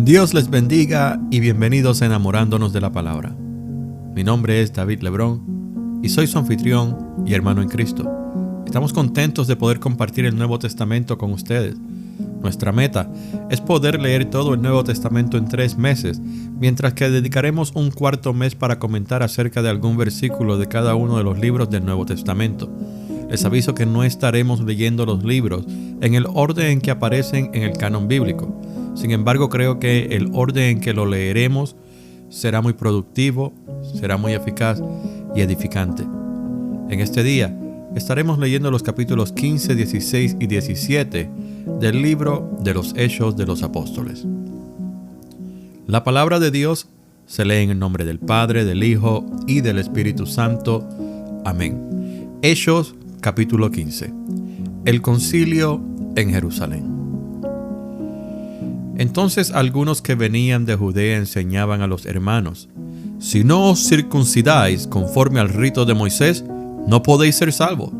Dios les bendiga y bienvenidos a Enamorándonos de la Palabra. Mi nombre es David Lebrón y soy su anfitrión y hermano en Cristo. Estamos contentos de poder compartir el Nuevo Testamento con ustedes. Nuestra meta es poder leer todo el Nuevo Testamento en 3 meses, mientras que dedicaremos un cuarto mes para comentar acerca de algún versículo de cada uno de los libros del Nuevo Testamento. Les aviso que no estaremos leyendo los libros en el orden en que aparecen en el canon bíblico. Sin embargo, creo que el orden en que lo leeremos será muy productivo, será muy eficaz y edificante. En este día estaremos leyendo los capítulos 15, 16 y 17 del libro de los Hechos de los Apóstoles. La palabra de Dios se lee en el nombre del Padre, del Hijo y del Espíritu Santo. Amén. Hechos capítulo 15. El concilio en Jerusalén. Entonces algunos que venían de Judea enseñaban a los hermanos: si no os circuncidáis conforme al rito de Moisés, no podéis ser salvos.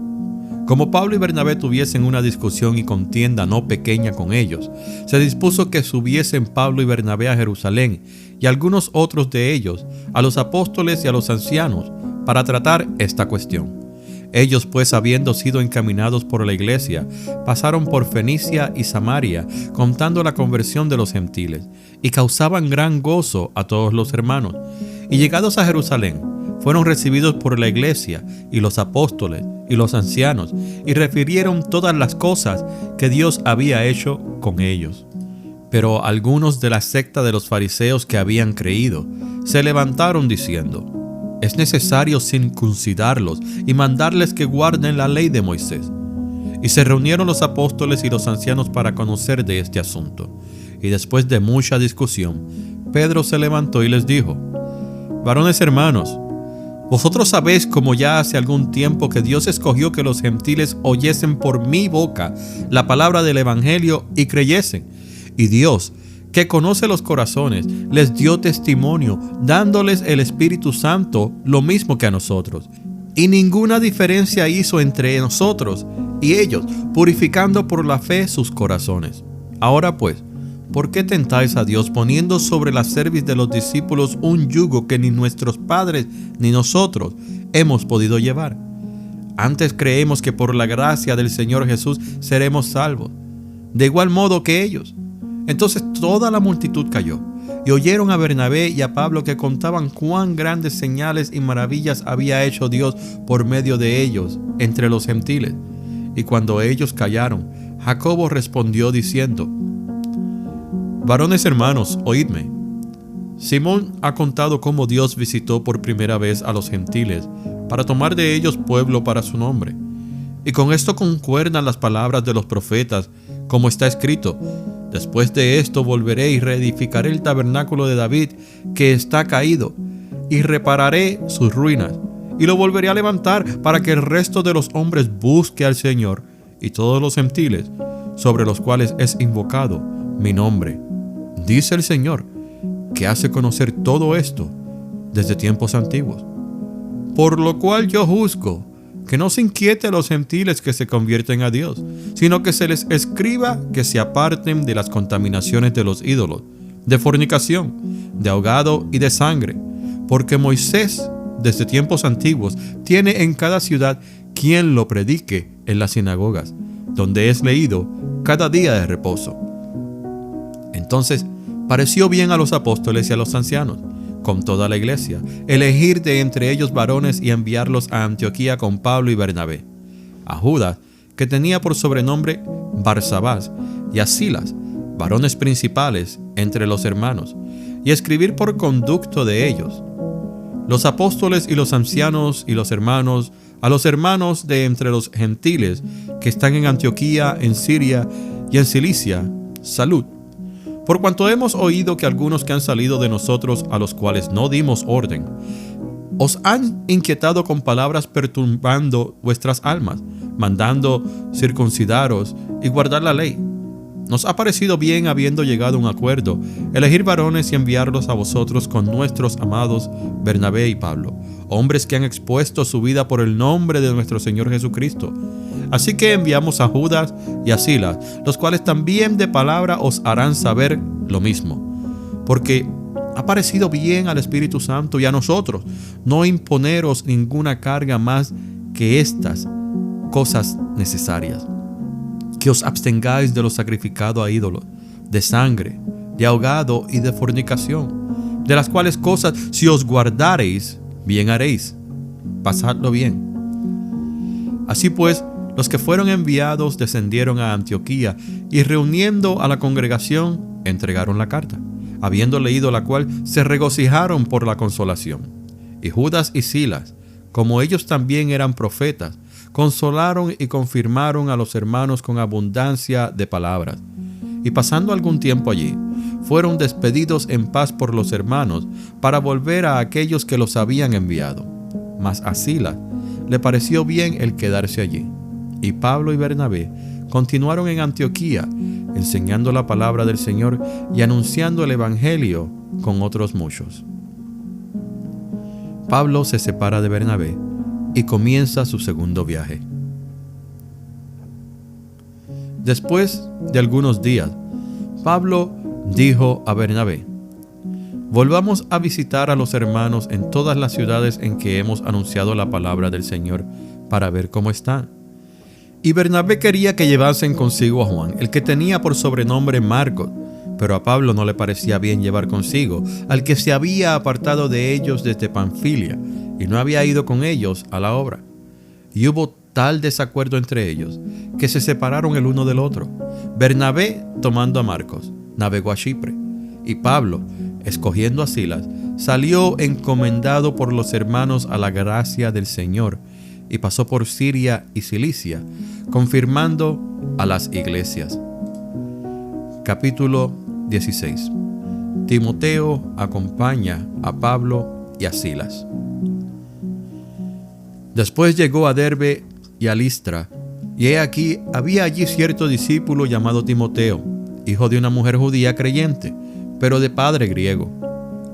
Como Pablo y Bernabé tuviesen una discusión y contienda no pequeña con ellos, se dispuso que subiesen Pablo y Bernabé a Jerusalén y algunos otros de ellos a los apóstoles y a los ancianos para tratar esta cuestión. Ellos pues, habiendo sido encaminados por la iglesia, pasaron por Fenicia y Samaria, contando la conversión de los gentiles, y causaban gran gozo a todos los hermanos. Y llegados a Jerusalén, fueron recibidos por la iglesia y los apóstoles y los ancianos, y refirieron todas las cosas que Dios había hecho con ellos. Pero algunos de la secta de los fariseos que habían creído se levantaron diciendo: es necesario circuncidarlos y mandarles que guarden la ley de Moisés. Y se reunieron los apóstoles y los ancianos para conocer de este asunto. Y después de mucha discusión, Pedro se levantó y les dijo: varones hermanos, vosotros sabéis, como ya hace algún tiempo, que Dios escogió que los gentiles oyesen por mi boca la palabra del evangelio y creyesen. Y Dios, que conoce los corazones, les dio testimonio, dándoles el Espíritu Santo, lo mismo que a nosotros. Y ninguna diferencia hizo entre nosotros y ellos, purificando por la fe sus corazones. Ahora pues, ¿por qué tentáis a Dios poniendo sobre la cerviz de los discípulos un yugo que ni nuestros padres ni nosotros hemos podido llevar? Antes creemos que por la gracia del Señor Jesús seremos salvos, de igual modo que ellos. Entonces toda la multitud cayó, y oyeron a Bernabé y a Pablo que contaban cuán grandes señales y maravillas había hecho Dios por medio de ellos entre los gentiles. Y cuando ellos callaron, Jacobo respondió diciendo: varones hermanos, oídme. Simón ha contado cómo Dios visitó por primera vez a los gentiles para tomar de ellos pueblo para su nombre. Y con esto concuerdan las palabras de los profetas, como está escrito: después de esto volveré y reedificaré el tabernáculo de David que está caído, y repararé sus ruinas, y lo volveré a levantar para que el resto de los hombres busque al Señor, y todos los gentiles sobre los cuales es invocado mi nombre. Dice el Señor, que hace conocer todo esto desde tiempos antiguos. Por lo cual yo juzgo que no se inquiete a los gentiles que se convierten a Dios, sino que se les escriba que se aparten de las contaminaciones de los ídolos, de fornicación, de ahogado y de sangre, porque Moisés, desde tiempos antiguos, tiene en cada ciudad quien lo predique en las sinagogas, donde es leído cada día de reposo. Entonces pareció bien a los apóstoles y a los ancianos, con toda la iglesia, elegir de entre ellos varones y enviarlos a Antioquía con Pablo y Bernabé, a Judas, que tenía por sobrenombre Barsabás, y a Silas, varones principales entre los hermanos, y escribir por conducto de ellos. Los apóstoles y los ancianos y los hermanos, a los hermanos de entre los gentiles que están en Antioquía, en Siria y en Cilicia, salud. Por cuanto hemos oído que algunos que han salido de nosotros, a los cuales no dimos orden, os han inquietado con palabras perturbando vuestras almas, mandando circuncidaros y guardar la ley. Nos ha parecido bien, habiendo llegado a un acuerdo, elegir varones y enviarlos a vosotros con nuestros amados Bernabé y Pablo, hombres que han expuesto su vida por el nombre de nuestro Señor Jesucristo. Así que enviamos a Judas y a Silas, los cuales también de palabra os harán saber lo mismo. porque ha parecido bien al Espíritu Santo y a nosotros no imponeros ninguna carga más que estas cosas necesarias: que os abstengáis de lo sacrificado a ídolos, de sangre, de ahogado y de fornicación, de las cuales cosas si os guardareis, bien haréis. Pasadlo bien. Así pues, los que fueron enviados descendieron a Antioquía y, reuniendo a la congregación, entregaron la carta, habiendo leído la cual, se regocijaron por la consolación. Y Judas y Silas, como ellos también eran profetas, consolaron y confirmaron a los hermanos con abundancia de palabras. Y pasando algún tiempo allí, fueron despedidos en paz por los hermanos para volver a aquellos que los habían enviado. Mas a Silas le pareció bien el quedarse allí. Y Pablo y Bernabé continuaron en Antioquía, enseñando la palabra del Señor y anunciando el evangelio con otros muchos. Pablo se separa de Bernabé y comienza su segundo viaje. Después de algunos días, Pablo dijo a Bernabé: volvamos a visitar a los hermanos en todas las ciudades en que hemos anunciado la palabra del Señor para ver cómo están. Y Bernabé quería que llevasen consigo a Juan, el que tenía por sobrenombre Marcos, pero a Pablo no le parecía bien llevar consigo al que se había apartado de ellos desde Panfilia y no había ido con ellos a la obra. Y hubo tal desacuerdo entre ellos que se separaron el uno del otro. Bernabé, tomando a Marcos, navegó a Chipre, y Pablo, escogiendo a Silas, salió encomendado por los hermanos a la gracia del Señor, y pasó por Siria y Cilicia, confirmando a las iglesias. Capítulo 16. Timoteo acompaña a Pablo y a Silas. Después llegó a Derbe y a Listra, y he aquí había allí cierto discípulo llamado Timoteo, hijo de una mujer judía creyente, pero de padre griego,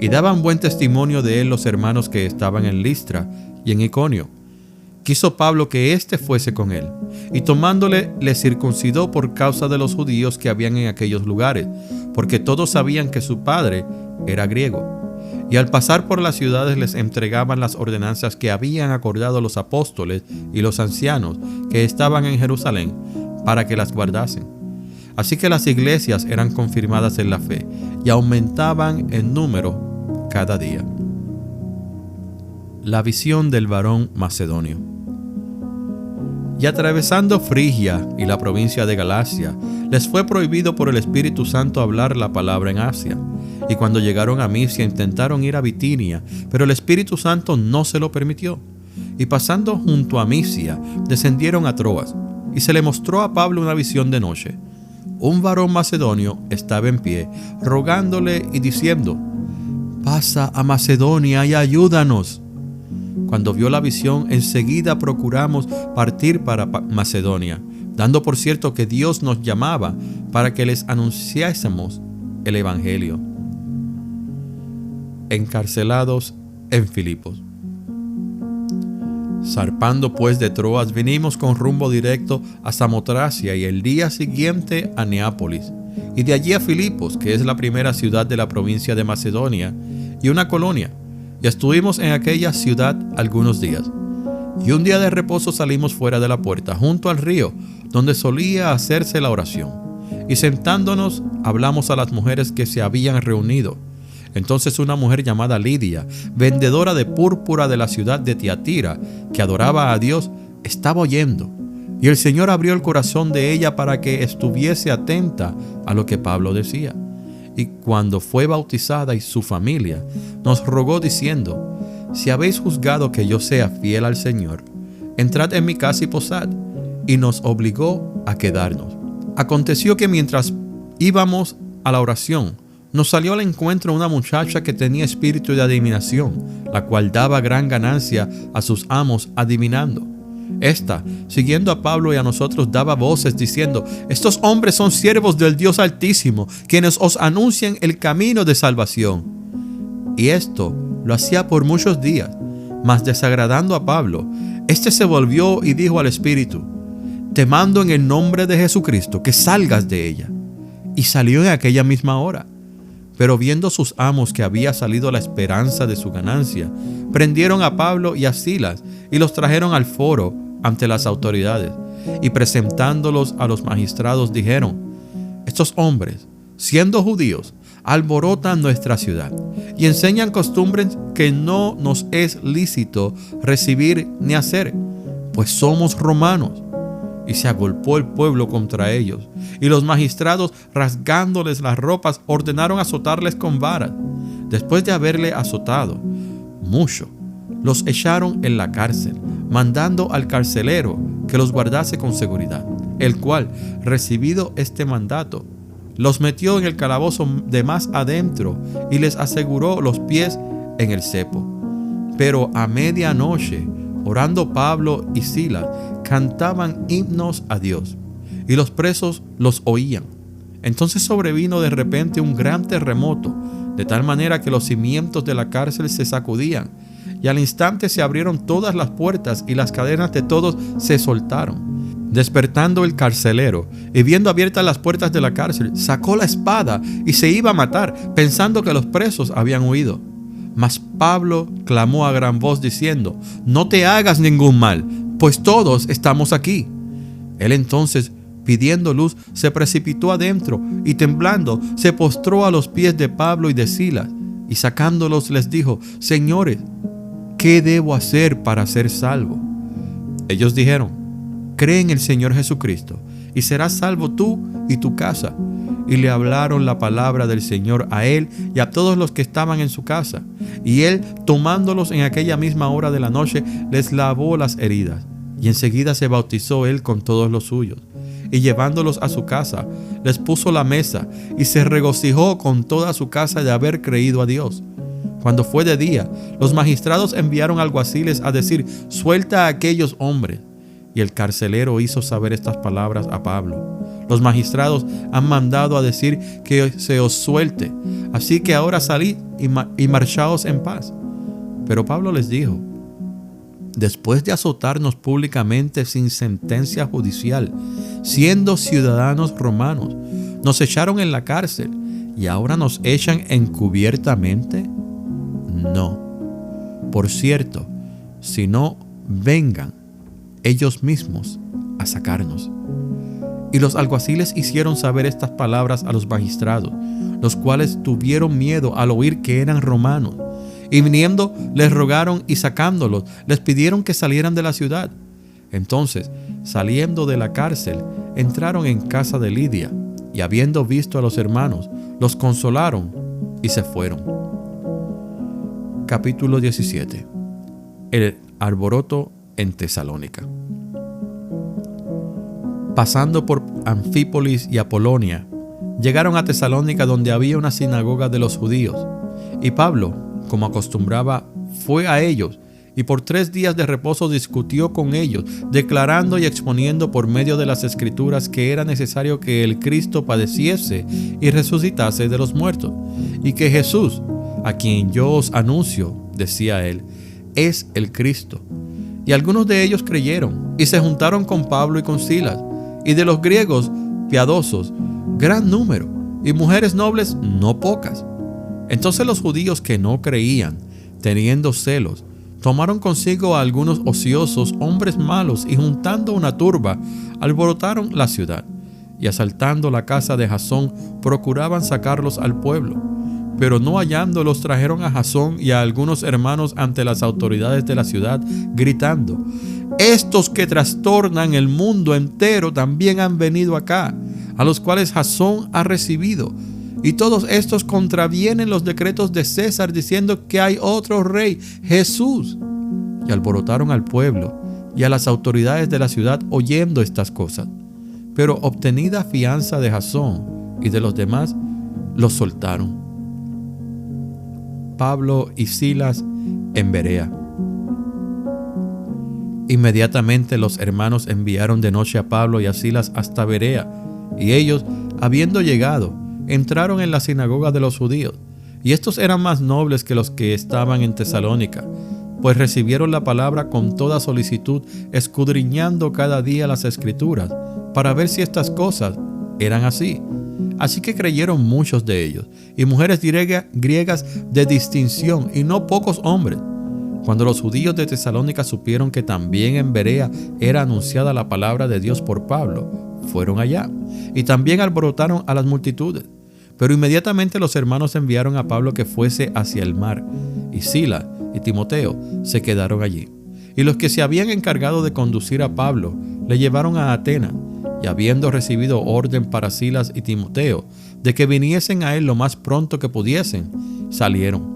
y daban buen testimonio de él los hermanos que estaban en Listra y en Iconio. Quiso Pablo que éste fuese con él, y tomándole le circuncidó por causa de los judíos que habían en aquellos lugares, porque todos sabían que su padre era griego. Y al pasar por las ciudades les entregaban las ordenanzas que habían acordado los apóstoles y los ancianos que estaban en Jerusalén, para que las guardasen. Así que las iglesias eran confirmadas en la fe y aumentaban en número cada día. La visión del varón macedonio. Y atravesando Frigia y la provincia de Galacia, les fue prohibido por el Espíritu Santo hablar la palabra en Asia. Y cuando llegaron a Misia intentaron ir a Bitinia, pero el Espíritu Santo no se lo permitió. Y pasando junto a Misia, descendieron a Troas, y se le mostró a Pablo una visión de noche. Un varón macedonio estaba en pie, rogándole y diciendo: pasa a Macedonia y ayúdanos. Cuando vio la visión, enseguida procuramos partir para Macedonia, dando por cierto que Dios nos llamaba para que les anunciásemos el evangelio. Encarcelados en Filipos. Zarpando pues de Troas, vinimos con rumbo directo a Samotracia y el día siguiente a Neápolis, y de allí a Filipos, que es la primera ciudad de la provincia de Macedonia y una colonia, y estuvimos en aquella ciudad algunos días. Y un día de reposo salimos fuera de la puerta, junto al río, donde solía hacerse la oración, y sentándonos hablamos a las mujeres que se habían reunido. Entonces una mujer llamada Lidia, vendedora de púrpura de la ciudad de Tiatira, que adoraba a Dios, estaba oyendo, y el Señor abrió el corazón de ella para que estuviese atenta a lo que Pablo decía. Y cuando fue bautizada y su familia, nos rogó diciendo: si habéis juzgado que yo sea fiel al Señor, entrad en mi casa y posad. Y nos obligó a quedarnos. Aconteció que mientras íbamos a la oración, nos salió al encuentro una muchacha que tenía espíritu de adivinación, la cual daba gran ganancia a sus amos adivinando. Esta, siguiendo a Pablo y a nosotros, daba voces diciendo: estos hombres son siervos del Dios Altísimo, quienes os anuncian el camino de salvación. Y esto lo hacía por muchos días, mas desagradando a Pablo, éste se volvió y dijo al espíritu: te mando en el nombre de Jesucristo que salgas de ella. Y salió en aquella misma hora. Pero viendo sus amos que había salido la esperanza de su ganancia, prendieron a Pablo y a Silas y los trajeron al foro ante las autoridades. Y presentándolos a los magistrados dijeron: estos hombres, siendo judíos, alborotan nuestra ciudad y enseñan costumbres que no nos es lícito recibir ni hacer, pues somos romanos. Y se agolpó el pueblo contra ellos, y los magistrados, rasgándoles las ropas, ordenaron azotarles con varas. Después de haberle azotado mucho, los echaron en la cárcel, mandando al carcelero que los guardase con seguridad, el cual, recibido este mandato, los metió en el calabozo de más adentro y les aseguró los pies en el cepo. Pero a medianoche, orando Pablo y Silas, cantaban himnos a Dios, y los presos los oían. Entonces sobrevino de repente un gran terremoto, de tal manera que los cimientos de la cárcel se sacudían, y al instante se abrieron todas las puertas y las cadenas de todos se soltaron. Despertando el carcelero y viendo abiertas las puertas de la cárcel, sacó la espada y se iba a matar, pensando que los presos habían huido. Mas Pablo clamó a gran voz diciendo: no te hagas ningún mal, pues todos estamos aquí. Él entonces, pidiendo luz, se precipitó adentro y temblando se postró a los pies de Pablo y de Silas, y sacándolos les dijo: señores, ¿qué debo hacer para ser salvo? Ellos dijeron: cree en el Señor Jesucristo y serás salvo tú y tu casa. Y le hablaron la palabra del Señor a él y a todos los que estaban en su casa. Y él, tomándolos en aquella misma hora de la noche, les lavó las heridas. Y enseguida se bautizó él con todos los suyos. Y llevándolos a su casa, les puso la mesa y se regocijó con toda su casa de haber creído a Dios. Cuando fue de día, los magistrados enviaron alguaciles a decir: suelta a aquellos hombres. Y el carcelero hizo saber estas palabras a Pablo: los magistrados han mandado a decir que se os suelte, así que ahora salid y marchaos en paz. Pero Pablo les dijo: después de azotarnos públicamente sin sentencia judicial, siendo ciudadanos romanos, nos echaron en la cárcel y ahora nos echan encubiertamente. No, por cierto, si no, vengan ellos mismos a sacarnos. Y los alguaciles hicieron saber estas palabras a los magistrados, los cuales tuvieron miedo al oír que eran romanos. Y viniendo, les rogaron, y sacándolos, les pidieron que salieran de la ciudad. Entonces, saliendo de la cárcel, entraron en casa de Lidia, y habiendo visto a los hermanos, los consolaron y se fueron. Capítulo 17. El alboroto en Tesalónica. Pasando por Anfípolis y Apolonia, llegaron a Tesalónica, donde había una sinagoga de los judíos. Y Pablo, como acostumbraba, fue a ellos, y por 3 días de reposo discutió con ellos, declarando y exponiendo por medio de las Escrituras que era necesario que el Cristo padeciese y resucitase de los muertos, y que Jesús, a quien yo os anuncio, decía él, es el Cristo. Y algunos de ellos creyeron, y se juntaron con Pablo y con Silas, y de los griegos piadosos, gran número, y mujeres nobles no pocas. Entonces los judíos que no creían, teniendo celos, tomaron consigo a algunos ociosos, hombres malos, y juntando una turba, alborotaron la ciudad, y asaltando la casa de Jasón, procuraban sacarlos al pueblo. Pero no hallándolos, trajeron a Jasón y a algunos hermanos ante las autoridades de la ciudad, gritando: estos que trastornan el mundo entero también han venido acá, a los cuales Jasón ha recibido. Y todos estos contravienen los decretos de César, diciendo que hay otro rey, Jesús. Y alborotaron al pueblo y a las autoridades de la ciudad oyendo estas cosas. Pero obtenida fianza de Jasón y de los demás, los soltaron. Pablo y Silas en Berea. Inmediatamente los hermanos enviaron de noche a Pablo y a Silas hasta Berea, y ellos, habiendo llegado, entraron en la sinagoga de los judíos. Y estos eran más nobles que los que estaban en Tesalónica, pues recibieron la palabra con toda solicitud, escudriñando cada día las Escrituras, para ver si estas cosas eran así. Así que creyeron muchos de ellos, y mujeres griegas de distinción, y no pocos hombres. Cuando los judíos de Tesalónica supieron que también en Berea era anunciada la palabra de Dios por Pablo, fueron allá, y también alborotaron a las multitudes. Pero inmediatamente los hermanos enviaron a Pablo que fuese hacia el mar, y Silas y Timoteo se quedaron allí. Y los que se habían encargado de conducir a Pablo le llevaron a Atenas, y habiendo recibido orden para Silas y Timoteo de que viniesen a él lo más pronto que pudiesen, salieron.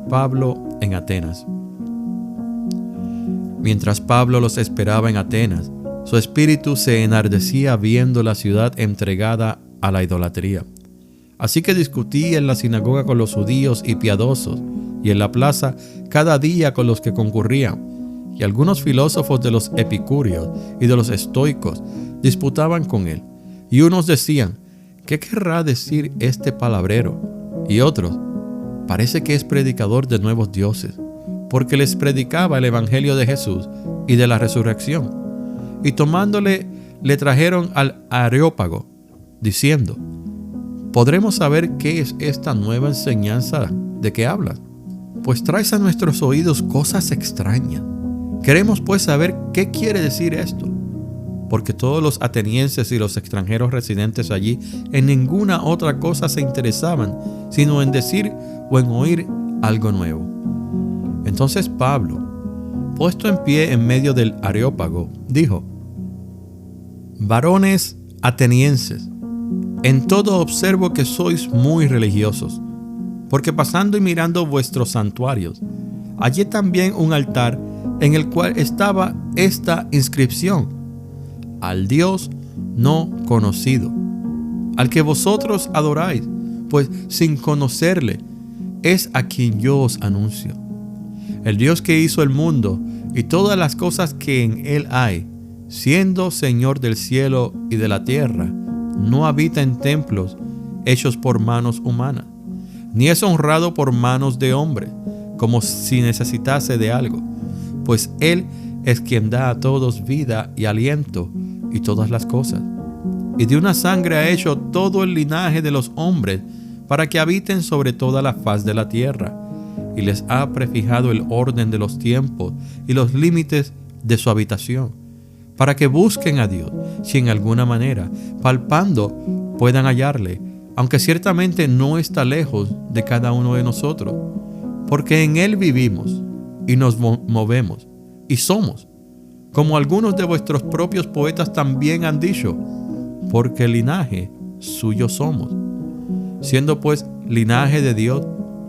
Pablo en Atenas. Mientras Pablo los esperaba en Atenas, su espíritu se enardecía viendo la ciudad entregada a la idolatría. Así que discutía en la sinagoga con los judíos y piadosos, y en la plaza cada día con los que concurrían. Y algunos filósofos de los epicúreos y de los estoicos disputaban con él. Y unos decían: ¿qué querrá decir este palabrero? Y otros: parece que es predicador de nuevos dioses, porque les predicaba el evangelio de Jesús y de la resurrección. Y tomándole, le trajeron al Areópago, diciendo: ¿podremos saber qué es esta nueva enseñanza de que hablas? Pues traes a nuestros oídos cosas extrañas. Queremos pues saber qué quiere decir esto, porque todos los atenienses y los extranjeros residentes allí en ninguna otra cosa se interesaban, sino en decir o en oír algo nuevo. Entonces Pablo, puesto en pie en medio del Areópago, dijo: varones atenienses, en todo observo que sois muy religiosos, porque pasando y mirando vuestros santuarios, hallé también un altar en el cual estaba esta inscripción: al Dios no conocido, al que vosotros adoráis, pues sin conocerle es a quien yo os anuncio. El Dios que hizo el mundo y todas las cosas que en él hay, siendo Señor del cielo y de la tierra, no habita en templos hechos por manos humanas, ni es honrado por manos de hombres, como si necesitase de algo, pues Él es quien da a todos vida y aliento y todas las cosas. Y de una sangre ha hecho todo el linaje de los hombres para que habiten sobre toda la faz de la tierra, y les ha prefijado el orden de los tiempos y los límites de su habitación, para que busquen a Dios, si en alguna manera, palpando, puedan hallarle, aunque ciertamente no está lejos de cada uno de nosotros, porque en Él vivimos y nos movemos y somos, como algunos de vuestros propios poetas también han dicho, porque linaje suyo somos. Siendo pues linaje de Dios,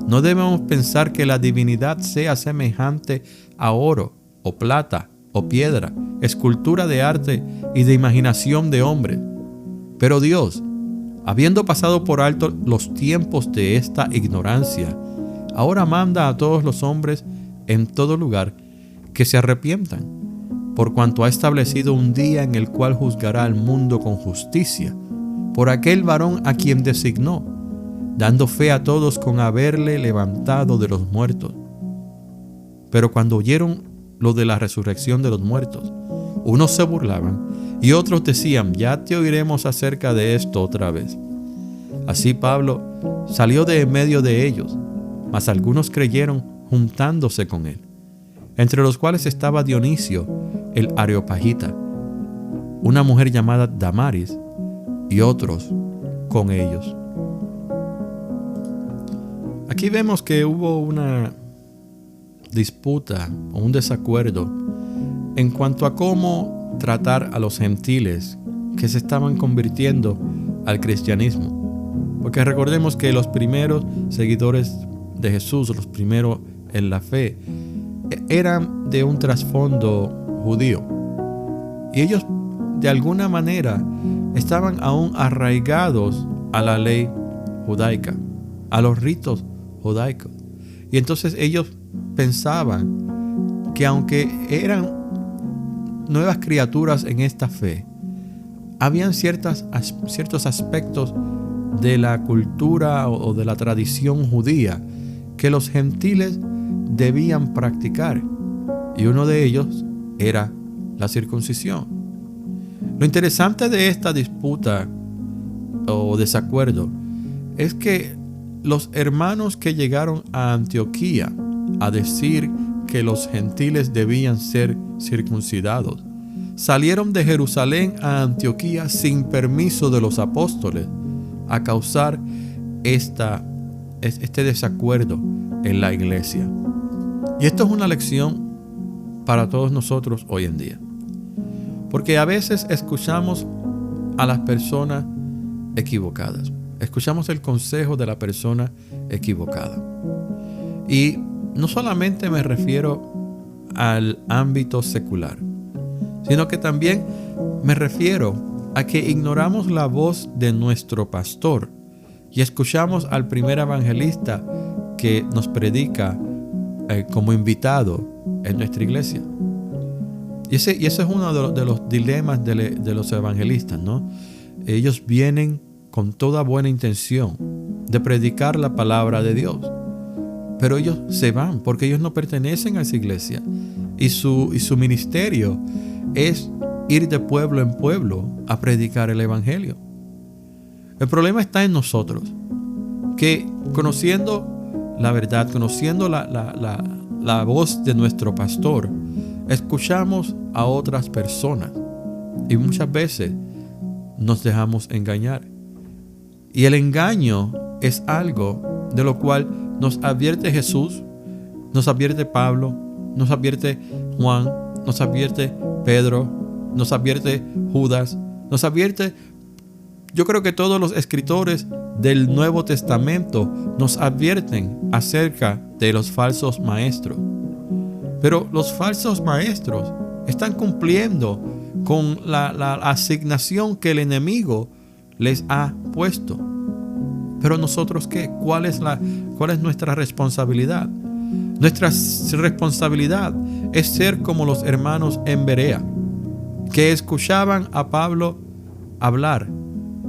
no debemos pensar que la divinidad sea semejante a oro o plata o piedra, escultura de arte y de imaginación de hombre. Pero Dios, habiendo pasado por alto los tiempos de esta ignorancia, ahora manda a todos los hombres en todo lugar que se arrepientan, por cuanto ha establecido un día en el cual juzgará al mundo con justicia, por aquel varón a quien designó, dando fe a todos con haberle levantado de los muertos. Pero cuando oyeron lo de la resurrección de los muertos, unos se burlaban y otros decían: ya te oiremos acerca de esto otra vez. Así Pablo salió de en medio de ellos, mas algunos creyeron juntándose con él, entre los cuales estaba Dionisio el Areopagita, una mujer llamada Damaris, y otros con ellos. Aquí vemos que hubo una disputa o un desacuerdo en cuanto a cómo tratar a los gentiles que se estaban convirtiendo al cristianismo. Porque recordemos que los primeros seguidores de Jesús, los primeros en la fe, eran de un trasfondo judío. Y ellos de alguna manera estaban aún arraigados a la ley judaica, a los ritos judaicos. Y entonces ellos pensaban que aunque eran nuevas criaturas en esta fe, habían ciertos aspectos de la cultura o de la tradición judía que los gentiles debían practicar, y uno de ellos era la circuncisión. Lo interesante de esta disputa o desacuerdo es que los hermanos que llegaron a Antioquía a decir que los gentiles debían ser circuncidados salieron de Jerusalén a Antioquía sin permiso de los apóstoles a causar este desacuerdo en la iglesia. Y esto es una lección para todos nosotros hoy en día. Porque a veces escuchamos a las personas equivocadas. Escuchamos el consejo de la persona equivocada. Y no solamente me refiero al ámbito secular, sino que también me refiero a que ignoramos la voz de nuestro pastor y escuchamos al primer evangelista que nos predica como invitado en nuestra iglesia. Y ese es uno de los dilemas de los evangelistas, ¿no? Ellos vienen con toda buena intención de predicar la palabra de Dios, pero ellos se van porque ellos no pertenecen a esa iglesia y su ministerio es ir de pueblo en pueblo a predicar el evangelio. El problema está en nosotros, que conociendo la verdad, conociendo la voz de nuestro pastor, escuchamos a otras personas y muchas veces nos dejamos engañar. Y el engaño es algo de lo cual nos advierte Jesús, nos advierte Pablo, nos advierte Juan, nos advierte Pedro, nos advierte Judas, nos advierte, yo creo que todos los escritores del Nuevo Testamento nos advierten acerca de los falsos maestros. Pero los falsos maestros están cumpliendo con la asignación que el enemigo les ha puesto. Pero nosotros, ¿qué? ¿Cuál es nuestra responsabilidad? Nuestra responsabilidad es ser como los hermanos en Berea, que escuchaban a Pablo hablar,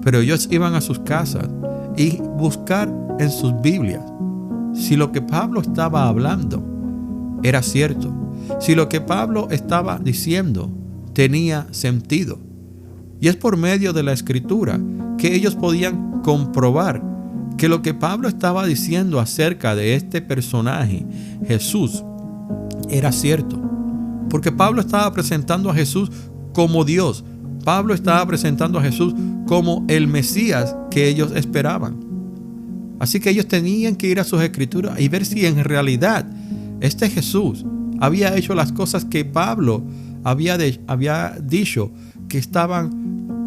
pero ellos iban a sus casas y buscar en sus Biblias si lo que Pablo estaba hablando era cierto, si lo que Pablo estaba diciendo tenía sentido. Y es por medio de la Escritura que ellos podían comprobar que lo que Pablo estaba diciendo acerca de este personaje, Jesús, era cierto. Porque Pablo estaba presentando a Jesús como Dios. Pablo estaba presentando a Jesús como el Mesías que ellos esperaban. Así que ellos tenían que ir a sus escrituras y ver si en realidad este Jesús había hecho las cosas que Pablo había dicho que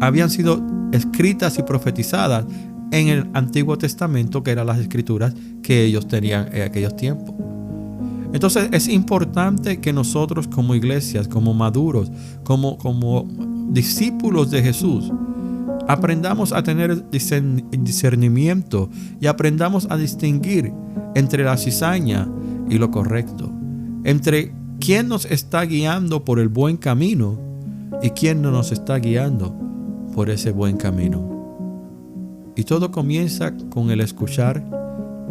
habían sido escritas y profetizadas en el Antiguo Testamento, que eran las escrituras que ellos tenían en aquellos tiempos. Entonces es importante que nosotros como iglesias, como maduros, como discípulos de Jesús, aprendamos a tener discernimiento y aprendamos a distinguir entre la cizaña y lo correcto, entre quién nos está guiando por el buen camino y quién no nos está guiando por ese buen camino. Y todo comienza con el escuchar,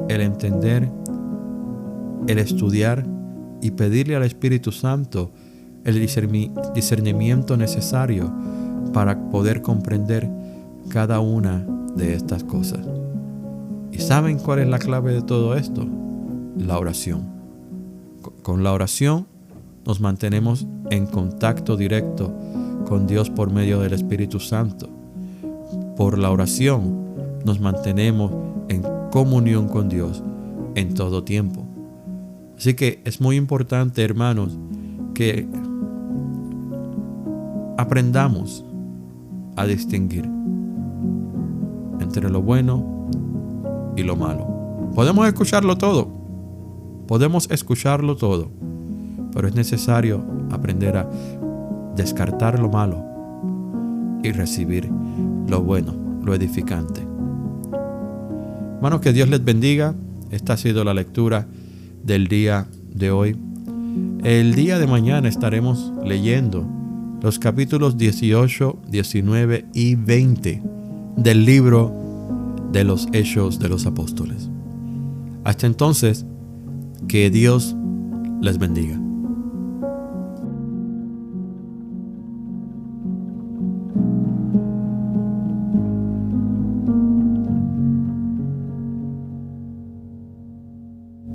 el entender, el estudiar y pedirle al Espíritu Santo el discernimiento necesario para poder comprender cada una de estas cosas. ¿Y saben cuál es la clave de todo esto? La oración. Con la oración nos mantenemos en contacto directo con Dios por medio del Espíritu Santo. Por la oración nos mantenemos en comunión con Dios en todo tiempo. Así que es muy importante, hermanos, que aprendamos a distinguir entre lo bueno y lo malo. Podemos escucharlo todo, pero es necesario aprender a descartar lo malo y recibir lo bueno, lo edificante. Hermanos, que Dios les bendiga. Esta ha sido la lectura del día de hoy. El día de mañana estaremos leyendo los capítulos 18, 19 y 20 del libro de los Hechos de los Apóstoles. Hasta entonces, que Dios les bendiga.